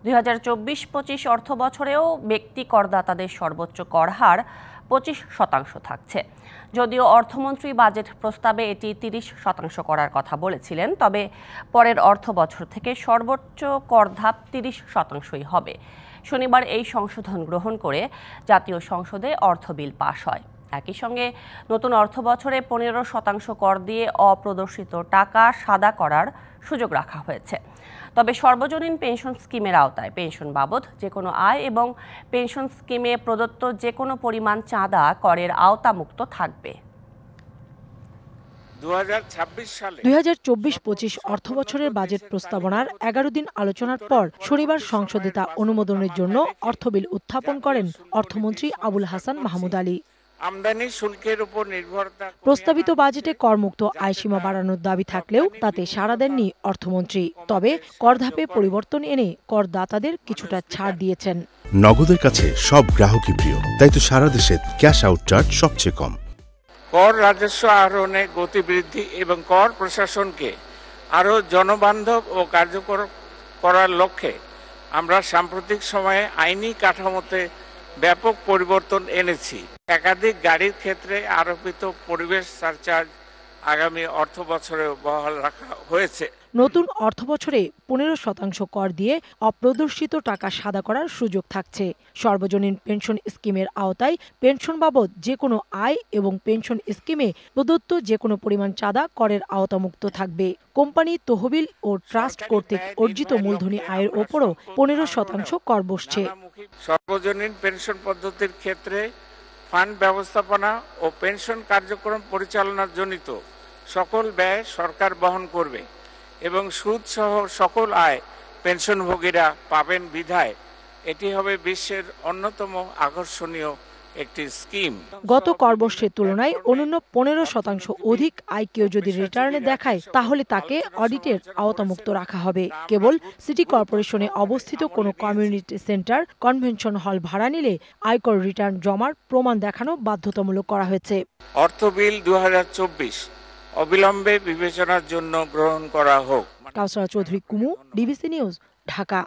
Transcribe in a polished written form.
2024-25 অর্থ বছরেও ব্যক্তি করদাতাদের সর্বোচ্চ কর হার 25% থাকছে। যদিও অর্থমন্ত্রী বাজেট প্রস্তাবে এটি 30% করার কথা বলেছিলেন, তবে পরের অর্থ বছর থেকে সর্বোচ্চ কর ধাপ 30%ই হবে। শনিবার এই সংশোধন গ্রহণ করে জাতীয় সংসদে অর্থ বিল পাস হয়। একই সঙ্গে নতুন অর্থ বছরে 15% কর দিয়ে অপ্রদর্শিত টাকা সাদা করার সুযোগ রাখা হয়েছে। তবে সর্বজনীন পেনশন স্কিমের আওতায় পেনশন বাবদ যে কোনো আয় এবং পেনশন স্কিমে প্রদত্ত যে কোনো পরিমাণ চাঁদা করের আওতামুক্ত থাকবে। 2024-25 অর্থবছরের বাজেট প্রস্তাবনার 11 দিন আলোচনার পর শনিবার সংসদে তা অনুমোদনের জন্য অর্থ বিল উত্থাপন করেন অর্থমন্ত্রী আবুল হাসান মাহমুদ আলী। আমদানি শুল্কের উপর নির্ভরতা প্রস্তাবিত বাজেটে করমুক্ত আয়সীমা বাড়ানোর দাবি থাকলেও তাতে সাড়া দেননি অর্থমন্ত্রী। তবে করধাপে পরিবর্তন এনে করদাতাদের কিছুটা ছাড় দিয়েছেন। নগদের কাছে সব গ্রাহকই প্রিয়, তাই তো সারা দেশে ক্যাশ আউট চার্জ সবচেয়ে কম। কর রাজস্ব আহরণে গতি বৃদ্ধি এবং কর প্রশাসনকে আরও জনবান্ধব ও কার্যকর করার লক্ষ্যে আমরা সাম্প্রতিক সময়ে আইনি কাঠামোতে ব্যাপক পরিবর্তন এনেছি। একাধিক গাড়ির ক্ষেত্রে আরোপিত পরিবেশ সারচার্জ আগামী অর্থ বছরেও বহাল রাখা হয়েছে। নতুন অর্থবছরে 15% কর দিয়ে অপ্রদর্শিত টাকা সাদা করার সুযোগ থাকছে। সর্বজনীন পেনশন স্কিমের আওতায় পেনশন বাবদ যে কোনো আয় এবং পেনশন স্কিমে প্রদত্ত যে কোনো পরিমাণ চাঁদা করের আওতামুক্ত থাকবে। কোম্পানি, তহবিল ও ট্রাস্ট কর্তৃক অর্জিত মূলধনী আয়ের ওপরও 15% কর বসছে। সর্বজনীন পেনশন পদ্ধতির ক্ষেত্রে ফান্ড ব্যবস্থাপনা ও পেনশন কার্যক্রম পরিচালনার জনিত সকল ব্যয় সরকার বহন করবে এবং সুদ সহ সকল আয় পেনশনভোগীরা পাবেন বিধায় এটি হবে বিশ্বের অন্যতম আকর্ষণীয় একটি স্কিম। গত করবর্ষের তুলনায় অন্যান্য 15% অধিক আয় কেউ যদি রিটার্নে দেখায় তাহলে তাকে অডিটের আওতামুক্ত রাখা হবে। কেবল সিটি কর্পোরেশনে অবস্থিত কোনো কমিউনিটি সেন্টার, কনভেনশন হল ভাড়া নিলে আয়কর রিটার্ন জমার প্রমাণ দেখানো বাধ্যতামূলক করা হয়েছে। অর্থ বিল 2024 অবিলম্বে বিবেচনার জন্য গ্রহণ করা হোক। কাউসারা চৌধুরী কুমু, ডিবিসি নিউজ, ঢাকা।